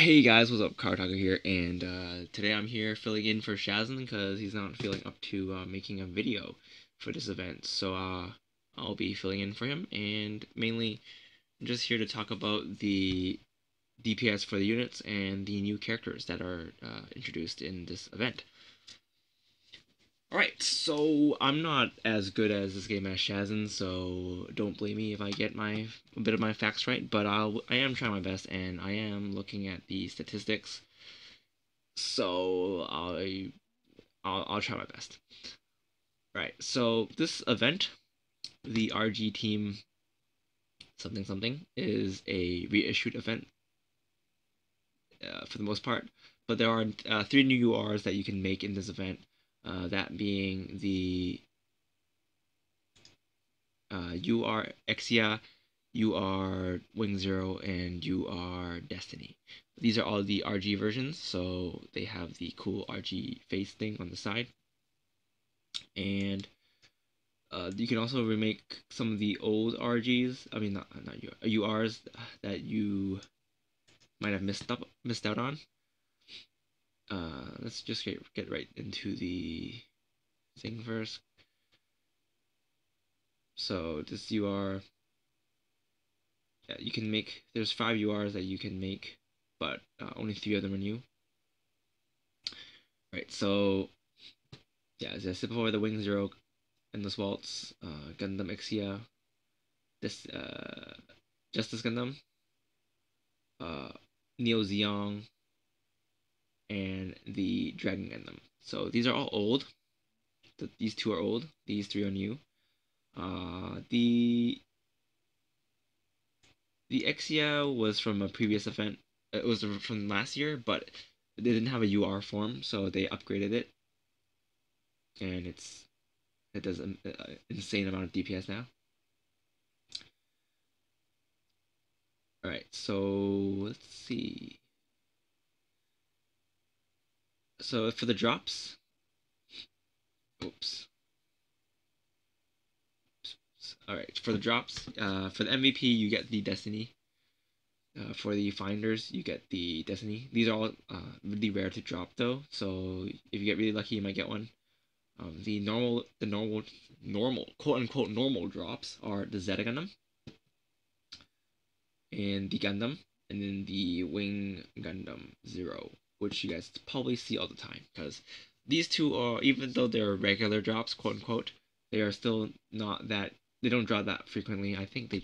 Hey guys, what's up? Car Talker here, and today I'm here filling in for Shazin because he's not feeling up to making a video for this event. So I'll be filling in for him, and mainly I'm just here to talk about the DPS for the units and the new characters that are introduced in this event. Alright, so I'm not as good as this game as Shazin, so don't blame me if I get a bit of my facts right, but I am trying my best, and I am looking at the statistics. So I'll try my best. Right. So this event, the RG team something something, is a reissued event for the most part, but there are three new URs that you can make in this event. That being the UR Exia, UR Wing Zero, and UR Destiny. These are all the RG versions, so they have the cool RG face thing on the side. And you can also remake some of the old RGs. I mean, not URs that you might have missed out on. Let's just get right into the thing first. So this UR, yeah, you can make. There's 5 URs that you can make, but only 3 of them are new. Right. So yeah, as I said before, the Wing Zero, Endless Waltz, Gundam Exia, this Justice Gundam, uh, Neo Zeong, and the Dragon Gundam. So these are all old. These two are old. These three are new. The Exia was from a previous event. It was from last year, but they didn't have a UR form, so they upgraded it, and it does an insane amount of DPS now. All right, so let's see. So for the drops, oops. All right, for the drops, for the MVP, you get the Destiny. For the finders, you get the Destiny. These are all really rare to drop though, so if you get really lucky, you might get one. The normal, quote unquote normal drops are the Zeta Gundam and the Gundam, and then the Wing Gundam Zero, which you guys probably see all the time because these two are, even though they're regular drops, quote unquote, they are still not that. They don't drop that frequently. I think I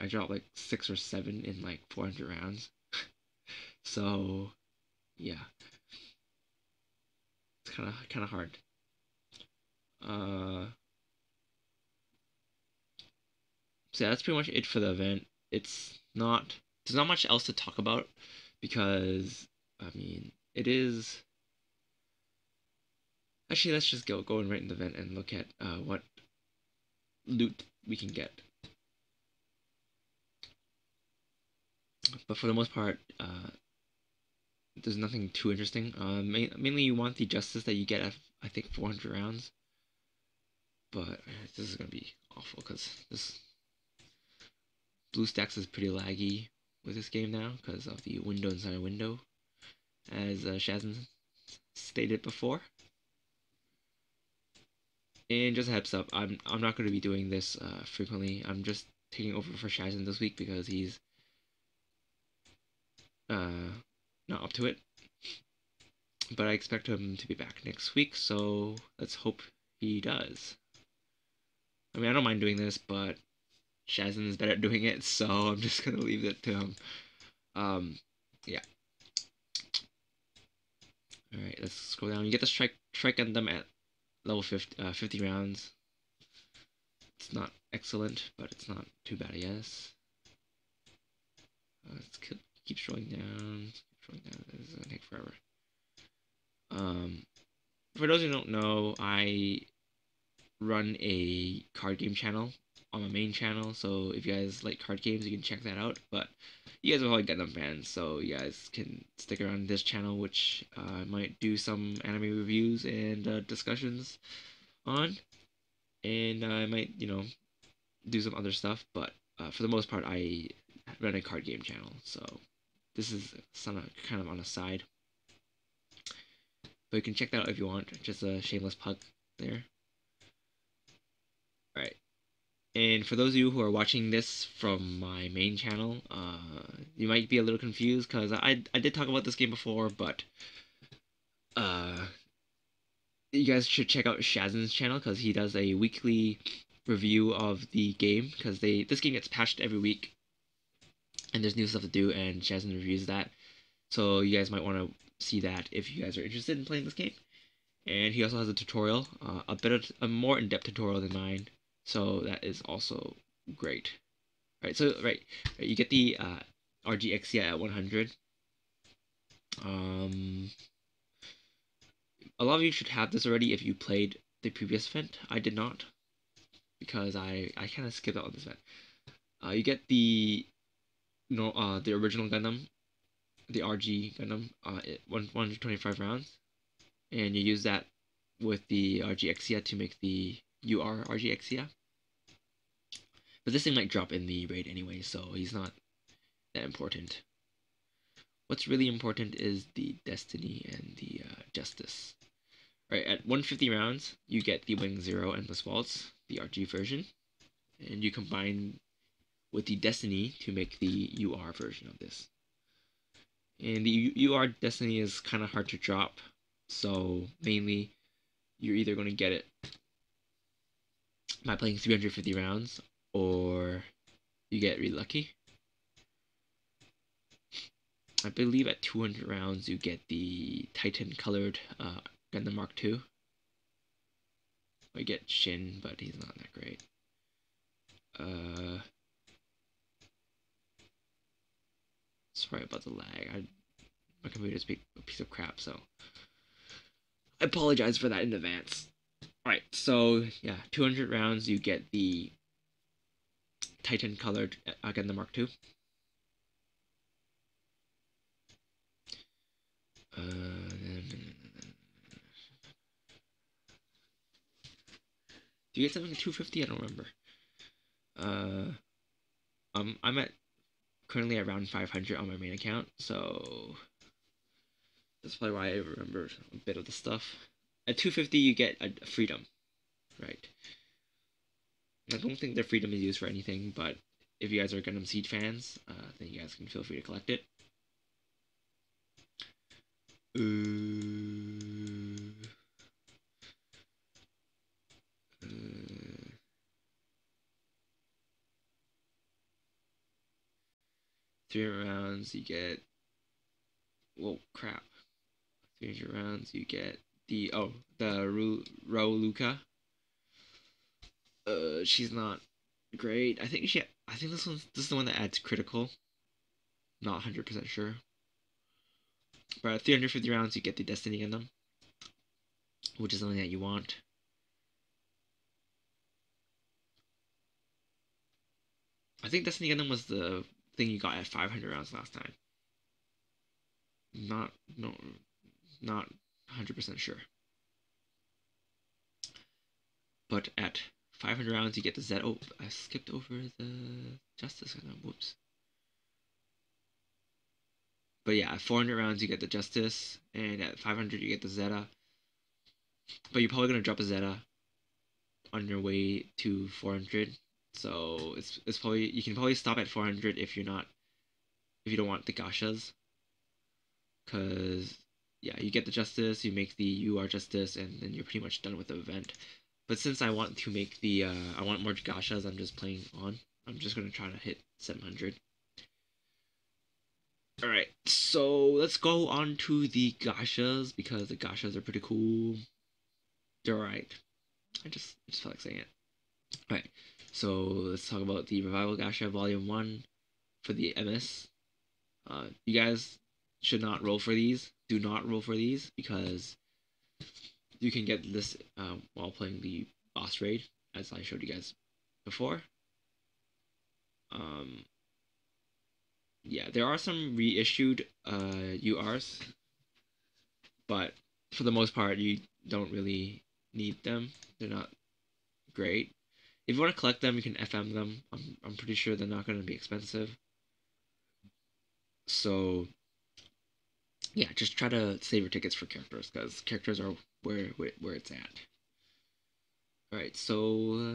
dropped like 6 or 7 in like 400 rounds. So yeah, it's kind of hard. Uh, so yeah, that's pretty much it for the event. It's not There's not much else to talk about because I mean it is actually let's just go right in the event and look at what loot we can get. But for the most part, there's nothing too interesting. Mainly you want the justice that you get at I think 400 rounds. But this is gonna be awful because this BlueStacks is pretty laggy with this game now because of the window inside a window, as Shazin stated before. And just a heads up, I'm not going to be doing this frequently. I'm just taking over for Shazin this week because he's uh, not up to it. But I expect him to be back next week, so let's hope he does. I mean, I don't mind doing this, but Shazin is better at doing it, so I'm just gonna leave it to him. Yeah. All right, let's scroll down. You get the strike Gundam at level 50 rounds. It's not excellent, but it's not too bad, I guess. Let's keep scrolling down. This is gonna take forever. For those who don't know, I run a card game channel on my main channel. So if you guys like card games, you can check that out. But you guys are probably Gundam fans, so you guys can stick around this channel, which I might do some anime reviews and discussions on, and I might, do some other stuff. But for the most part, I run a card game channel, so this is some kind of on a side, but you can check that out if you want. Just a shameless plug there. All right. And for those of you who are watching this from my main channel, you might be a little confused because I did talk about this game before, but uh, you guys should check out Shazzen's channel because he does a weekly review of the game because this game gets patched every week and there's new stuff to do, and Shazzen reviews that. So you guys might want to see that if you guys are interested in playing this game. And he also has a tutorial, a more in-depth tutorial than mine. So that is also great. Right, so you get the RGXia at 100. A lot of you should have this already if you played the previous event. I did not because I kind of skipped out on this event. You get the the original Gundam, the RG Gundam, 125 rounds, and you use that with the RGXia to make the UR RGXia. But this thing might drop in the raid anyway, so he's not that important. What's really important is the Destiny and the Justice. Right, at 150 rounds, you get the Wing Zero Endless Waltz, the RG version, and you combine with the Destiny to make the UR version of this. And the UR Destiny is kind of hard to drop, so mainly you're either going to get it by playing 350 rounds, or you get really lucky. I believe at 200 rounds you get the Titan colored Gundam Mark II. I get Shin, but he's not that great. Sorry about the lag. My computer's a piece of crap, so I apologize for that in advance. Alright, so yeah, 200 rounds you get the Titan colored Gundam Mark II. Do you get something at 250? I don't remember. I'm at currently around 500 on my main account, so that's probably why I remember a bit of the stuff. At 250, you get a freedom, right? I don't think the freedom is used for anything, but if you guys are Gundam Seed fans, then you guys can feel free to collect it. 300 rounds, you get. Whoa, crap. 300 rounds, you get the Rauluka. She's not great. I think this is the one that adds critical. Not 100% sure. But at 350 rounds, you get the Destiny Gundam, which is something that you want. I think Destiny Gundam was the thing you got at 500 rounds last time. Not 100% sure. But at 500 rounds, you get the Z. Oh, I skipped over the Justice Gundam. Whoops. But yeah, at 400 rounds, you get the Justice, and at 500, you get the Zeta. But you're probably gonna drop a Zeta on your way to 400. So it's probably you can probably stop at 400 if you don't want the gashas, because yeah, you get the Justice, you make the UR Justice, and then you're pretty much done with the event. But since I want to make the I want more gashas, I'm just playing on. I'm just gonna try to hit 700. Alright, so let's go on to the gashas because the gashas are pretty cool. They're alright. I just felt like saying it. Alright, so let's talk about the Revival Gasha Volume 1 for the MS. You guys should not roll for these. Do not roll for these because you can get this while playing the boss raid, as I showed you guys before. Yeah, there are some reissued URs, but for the most part, you don't really need them. They're not great. If you want to collect them, you can FM them. I'm pretty sure they're not going to be expensive. So yeah, just try to save your tickets for characters because characters are where it's at. All right, so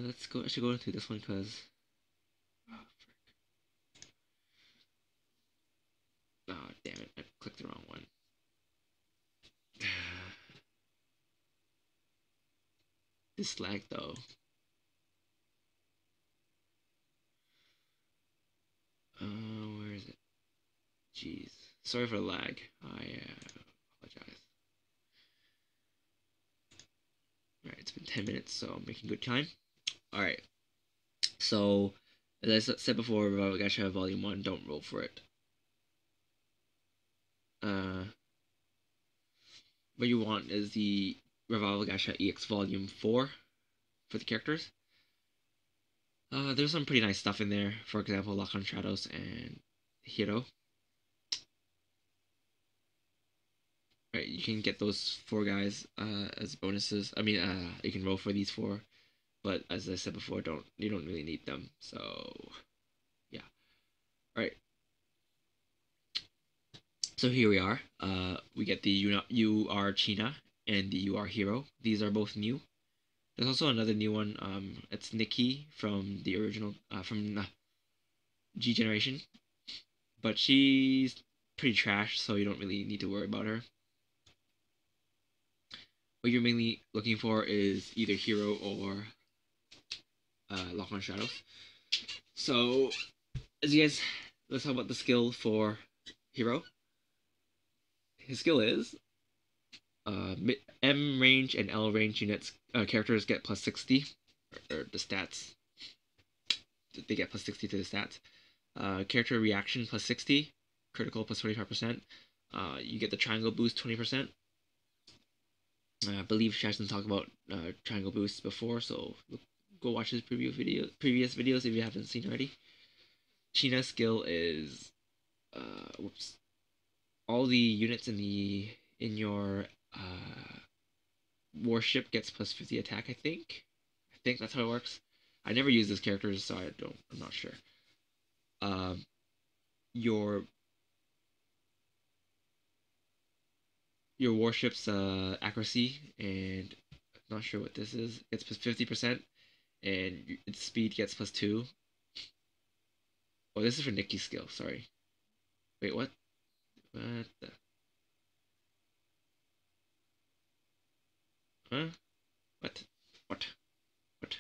let's go. I should go into this one because oh damn it, I clicked the wrong one. This lag though. Where is it? Jeez, sorry for the lag. I apologize. All right, it's been 10 minutes, so I'm making good time. All right, so as I said before, Revival Gacha Volume 1, don't roll for it. Uh, what you want is the Revival Gacha EX Volume 4 for the characters. There's some pretty nice stuff in there. For example, Lock on Shadows and Hero. Right, you can get those four guys as bonuses. I mean, you can roll for these four, but as I said before, you don't really need them. So yeah, all right. So here we are. We get the UR China and the UR Hero. These are both new. There's also another new one. It's Nikki from the original from G Generation, but she's pretty trash, so you don't really need to worry about her. What you're mainly looking for is either Hero or Lock on Shadows. So, as you guys, let's talk about the skill for Hero. His skill is M range and L range units characters get plus 60, or the stats. They get plus 60 to the stats. Character reaction plus 60, critical plus 25%. You get the triangle boost 20%. I believe Shaston talked about triangle boosts before, so go watch his previous videos if you haven't seen already. China's skill is whoops. All the units in your warship gets plus 50 attack, I think. I think that's how it works. I never use this character, so I'm not sure. Um your your warship's accuracy and I'm not sure what this is. Gets plus 50% and its speed gets plus 2. Oh, this is for Nikki's skill, sorry. Wait, what? What the? Huh? What? What? What?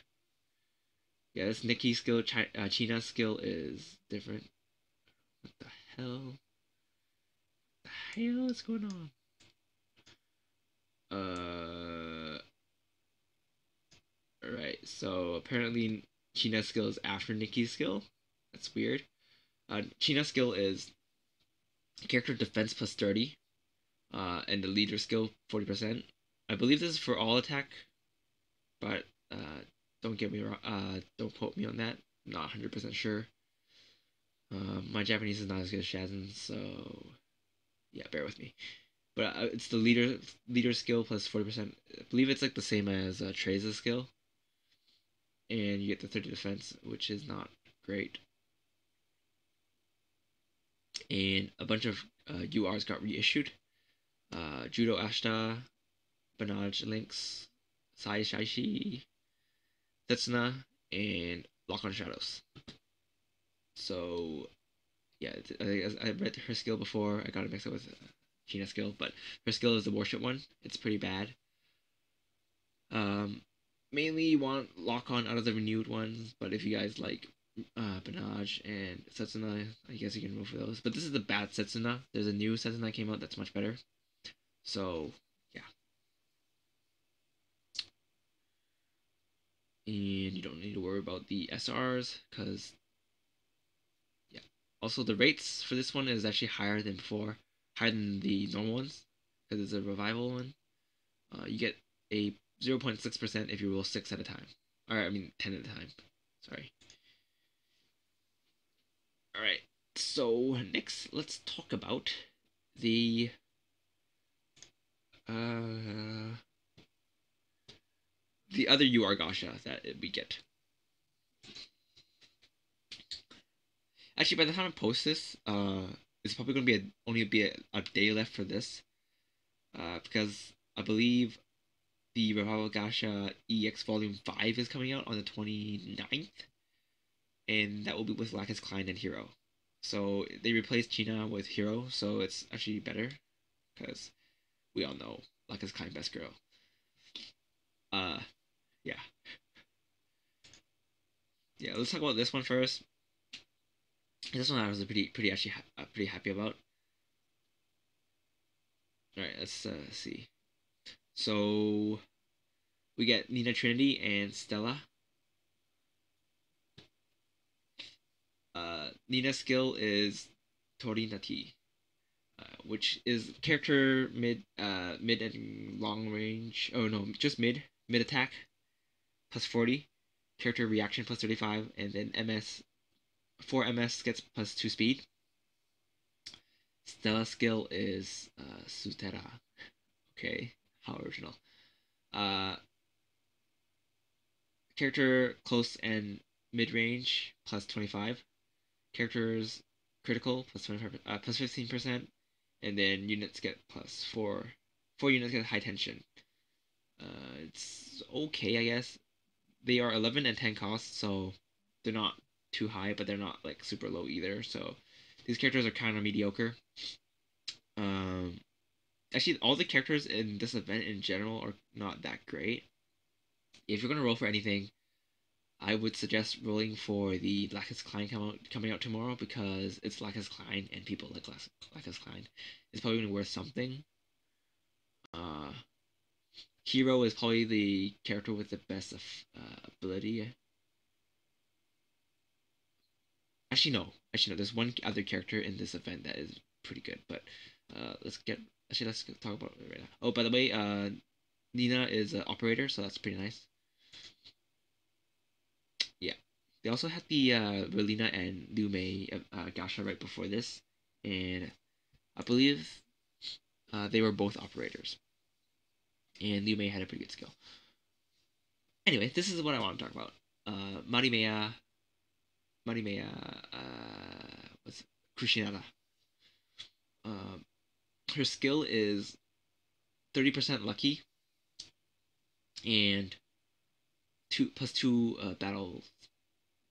Yeah, this Nikki skill, China's skill is different. What the hell? What the hell is going on? Right. So apparently China's skill is after Nikki's skill. That's weird. China's skill is character defense plus 30, and the leader skill 40%. I believe this is for all attack, but don't get me wrong. Don't quote me on that. I'm not 100% sure. My Japanese is not as good as Shazin, so yeah, bear with me. But it's the leader skill plus 40%. I believe it's like the same as Treza's skill, and you get the 30 defense, which is not great. And a bunch of URs got reissued. Judo Ashta, Banaj Lynx, Sai Shaishi, Setsuna, and Lock on Shadows. So yeah, I read her skill before. I got it mixed up with Gina's skill, but her skill is the warship one. It's pretty bad. Um, Mainly you want lock on out of the renewed ones, but if you guys like Banaj and Setsuna, I guess you can roll for those. But this is the bad Setsuna. There's a new Setsuna that came out that's much better. So yeah, and you don't need to worry about the SRs because yeah. Also, the rates for this one is actually higher than before, higher than the normal ones because it's a revival one. You get a 0.6% if you roll 6 at a time. Or, I mean, 10 at a time. Sorry. Alright, so next, let's talk about the. Uh, the other UR Gasha that we get. Actually, by the time I post this, it's probably going to be only be a day left for this, because I believe the Revival Gacha EX Volume 5 is coming out on the 29th, and that will be with Lacus Klein and Hero. So they replaced China with Hero, so it's actually better because we all know Lacus Klein best girl. Uh, yeah, yeah. Let's talk about this one first. This one I was pretty actually pretty happy about. All right, let's see. So we get Nina Trinity and Stella. Nina's skill is Torinati, which is character mid and long range. Oh no, just mid attack plus 40, character reaction plus 35, and then MS 4 MS gets plus 2 speed. Stella skill is Sutera. Okay, how original. Uh, character close and mid range plus 25. Characters critical plus 25 plus 15%, and then units get plus 4. 4 units get high tension. It's okay, I guess. They are 11 and 10 costs, so they're not too high, but they're not like super low either. So these characters are kind of mediocre. Um, Actually, all the characters in this event in general are not that great. If you're gonna roll for anything, I would suggest rolling for the Lacus Klein coming out tomorrow because it's Lacus Klein and people like Lacus Klein. It's probably gonna be worth something. Uh, Hero is probably the character with the best ability. Actually, no. Actually, no. There's one other character in this event that is pretty good. But let's get. Actually, let's talk about it right now. Oh, by the way, Nina is an operator, so that's pretty nice. Yeah. They also had the Relina and Lume Gasha right before this, and I believe they were both operators, and Lume had a pretty good skill. Anyway, this is what I want to talk about. Marimea, what's Kushinada. Um, her skill is 30% lucky and two plus two battle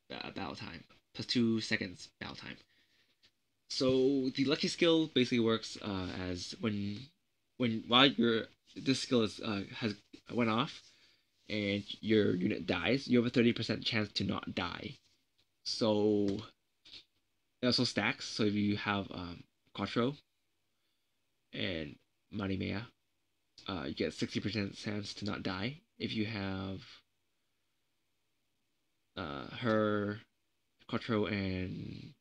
time plus 2 seconds battle time. So the lucky skill basically works as when while your this skill is has went off and your unit dies, you have a 30% chance to not die. So it also stacks. So if you have Quattro and Marimea, you get 60% chance to not die. If you have her Quattro and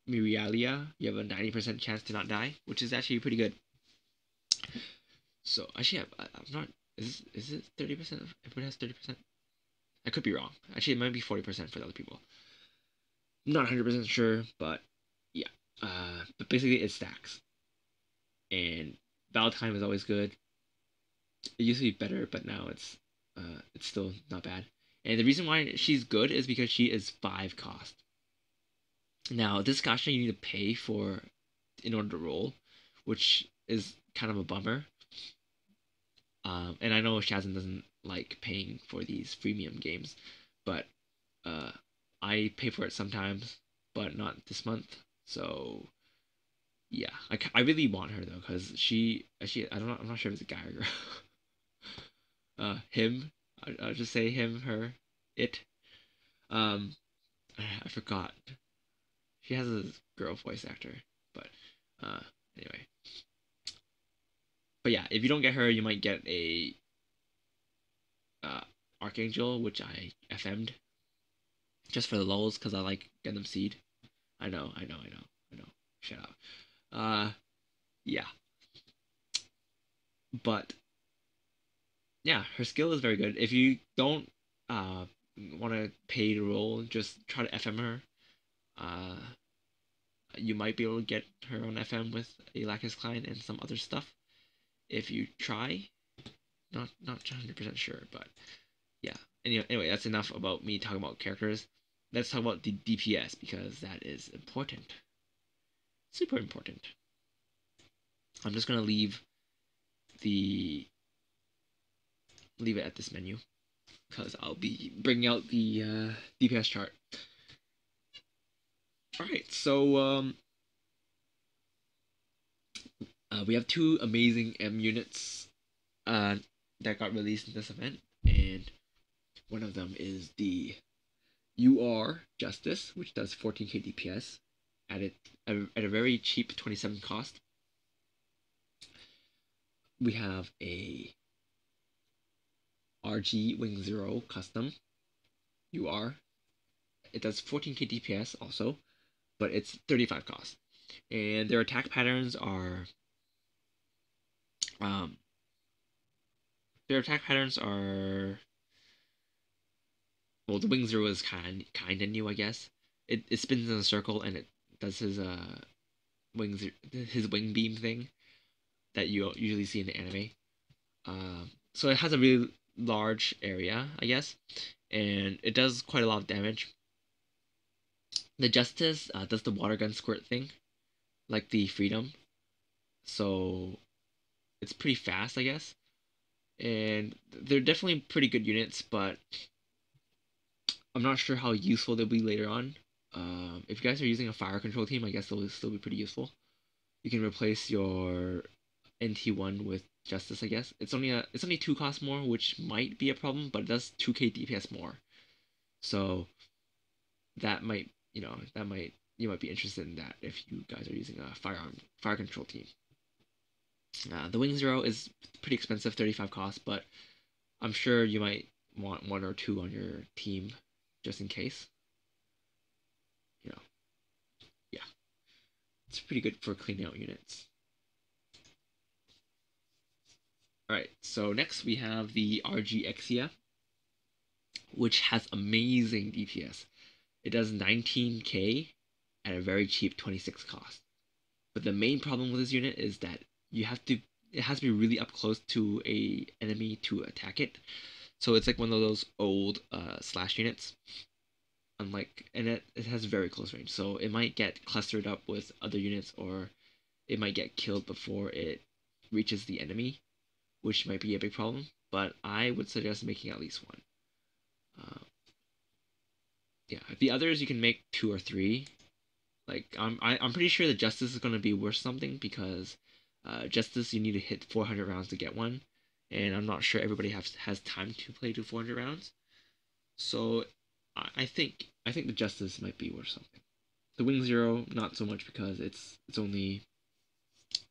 Mirialia, you have a 90% chance to not die, which is actually pretty good. So actually, I'm not. Is it 30%? Everybody has 30%. I could be wrong. Actually, it might be 40% for the other people. I'm not 100% sure, but yeah. But basically, it stacks, and battle time is always good. It used to be better, but now it's still not bad. And the reason why she's good is because she is 5 cost. Now, this gacha you need to pay for in order to roll, which is kind of a bummer. And I know Shazam doesn't like paying for these freemium games, but uh, I pay for it sometimes, but not this month. So yeah, I really want her though, because she I don't know, I'm not sure if it's a guy or girl. Him. I'll just say him, her, it. Um, I forgot. She has a girl voice actor, but uh, anyway. But yeah, if you don't get her, you might get a uh, Archangel, which I FM'd just for the lulz because I like Gundam Seed. I know. Shut up. Yeah, but yeah, her skill is very good. If you don't uh want to pay to roll, just try to FM her. Uh, you might be able to get her on FM with a Lacus Klein and some other stuff if you try. Not 100% sure, but yeah. Anyway, that's enough about me talking about characters. Let's talk about the DPS because that is important. super important. I'm just gonna the leave it at this menu because I'll be bringing out the DPS chart. All right, so we have two amazing M units that got released in this event, and one of them is the UR Justice, which does 14k DPS at a very cheap 27 cost. We have a RG Wing Zero Custom UR. It does 14k DPS also, but it's 35 cost. And their attack patterns are um their attack patterns are well, the Wing Zero is kind of new, I guess. It spins in a circle and it does his wing beam thing that you usually see in the anime. So it has a really large area, I guess, and it does quite a lot of damage. The Justice does the water gun squirt thing, like the Freedom, so it's pretty fast, I guess. And they're definitely pretty good units, but I'm not sure how useful they'll be later on. If you guys are using a fire control team, I guess they'll still be pretty useful. You can replace your NT1 with Justice, I guess. It's only 2 costs more, which might be a problem, but it does 2k DPS more. So that might, you might be interested in that if you guys are using a fire control team. The Wing Zero is pretty expensive, 35 costs, but I'm sure you might want 1 or 2 on your team just in case. You know, yeah, it's pretty good for cleaning out units. Alright, so next we have the RG Exia, which has amazing DPS. It does 19k at a very cheap 26 cost. But the main problem with this unit is that it has to be really up close to a enemy to attack it. So it's like one of those old slash units. And it has very close range. So it might get clustered up with other units, or it might get killed before it reaches the enemy, which might be a big problem. But I would suggest making at least one. Yeah, the others you can make 2 or 3. Like I'm pretty sure the Justice is gonna be worth something because Justice you need to hit 400 rounds to get one, and I'm not sure everybody has time to play to 400 rounds. So I think the Justice might be worth something. The Wing Zero not so much because it's only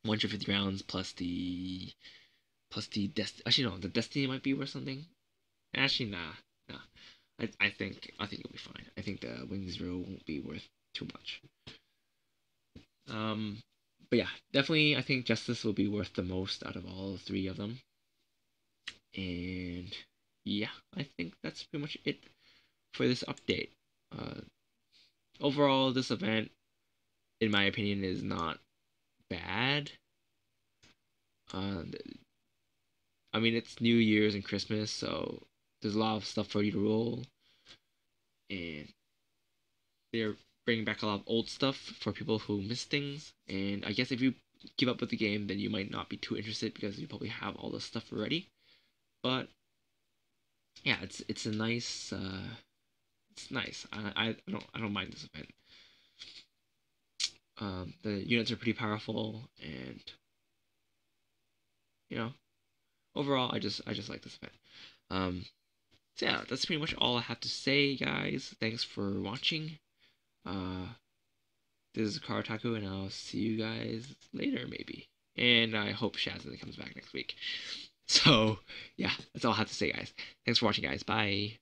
150 rounds plus the actually no, the Destiny might be worth something. Actually nah. I think it'll be fine. I think the Wing Zero won't be worth too much. But yeah, definitely I think Justice will be worth the most out of all 3 of them. And yeah, I think that's pretty much it for this update. Uh, Overall, this event, in my opinion, is not bad. Uh, I mean, it's New Year's and Christmas, so there's a lot of stuff for you to roll, and they're bringing back a lot of old stuff for people who miss things. And I guess if you give up with the game, then you might not be too interested because you probably have all the stuff already. But yeah, it's a nice it's nice. I don't mind this event. The units are pretty powerful, and you know, overall, I just like this event. So yeah, that's pretty much all I have to say, guys. Thanks for watching. Uh, this is Karataku, and I'll see you guys later, maybe. And I hope Shazza comes back next week. So, yeah, that's all I have to say, guys. Thanks for watching, guys. Bye.